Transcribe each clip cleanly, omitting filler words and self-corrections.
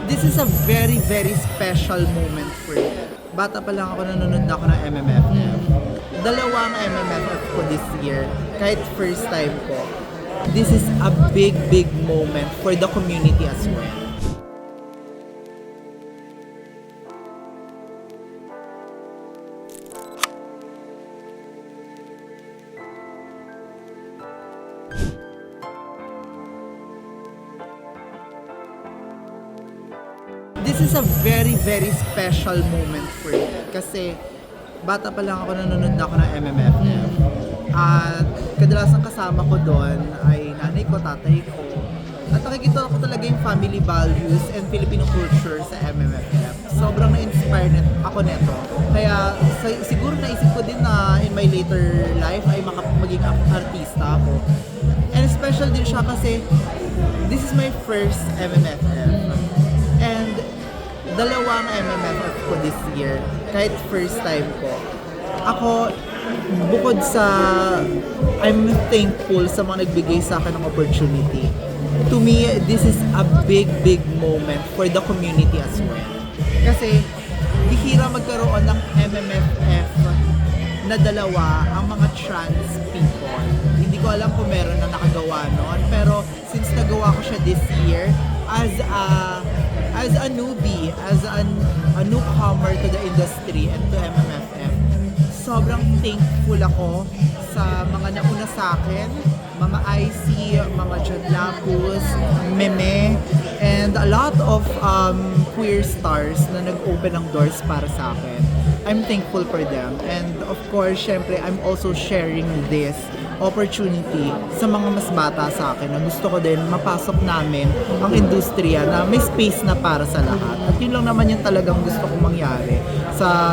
This is a very, very special moment for me. Bata pa lang ako, nanonood na ako ng MMFF. Dalawang MMFF ko this year, kahit first time ko. This is a big, big moment for the community as well. This is a very, very special moment for me. Kasi bata pa lang ako, nanonood na ako ng MMFF. At kadalasan kasama ko doon ay nanay ko, tatay ko. At nakikita ko talaga yung family values and Filipino culture sa MMFF. Sobrang na-inspire ako neto. Kaya siguro naisip ko din na in my later life ay maging artista ako. And special din siya kasi this is my first MMFF. And dalawang MMFF ko this year, kahit first time ko. Ako, bukod sa I'm thankful sa mga nagbigay sa akin ng opportunity. To me, this is a big, big moment for the community as well. Kasi bihira magkaroon ng MMFF na dalawa ang mga trans people. Hindi ko alam kung meron na nakagawa noon, pero since nagawa ko siya this year, as a newbie, as a newcomer to the industry and to MMFF, sobrang thankful ako sa mga nauna sa akin, Mama IC, Mama John Lapus, Meme, and a lot of queer stars na nag-open ng doors para sa akin. I'm thankful for them. And of course, syempre, I'm also sharing this opportunity sa mga mas bata sa akin na gusto ko din mapasok namin ang industriya na may space na para sa lahat. At yun lang naman yung talagang gusto kong mangyari.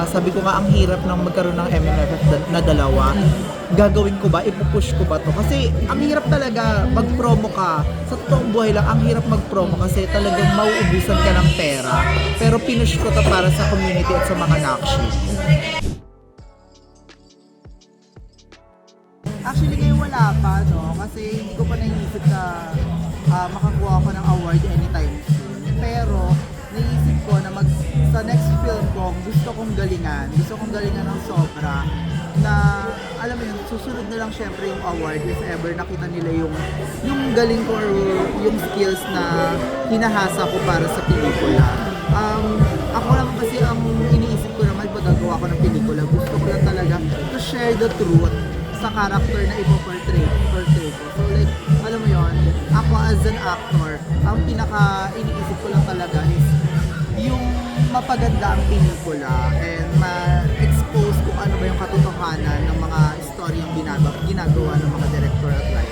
Sabi ko nga, ang hirap ng magkaroon ng MMFF na dalawa. Gagawin ko ba? Ipupush ko ba to? Kasi ang hirap talaga mag-promo ka. Sa totoong buhay lang, ang hirap mag-promo kasi talagang mauubusan ka ng pera. Pero pinush ko to para sa community at sa mga nakshi. Actually, ngayon wala pa, no? Kasi hindi ko pa naisip na makakuha ko ng award anytime soon. Pero, naisip ko na sa next film ko, gusto kong galingan ng sobra. Na, alam mo yun, susunod na lang syempre yung award if ever nakita nila yung galing ko or yung skills na hinahasa ko para sa pelikula. Ako naman kasi ang iniisip ko naman pag gagawa ko ng pelikula, gusto ko lang talaga to share the truth sa character na ipo-portray ko. So like, alam mo yon, ako as an actor, ang pinaka iniisip ko lang talaga is yung mapaganda ang pelikula and ma-expose kung ano ba yung katotohanan ng mga istoryang ginagawa ng mga director at writer.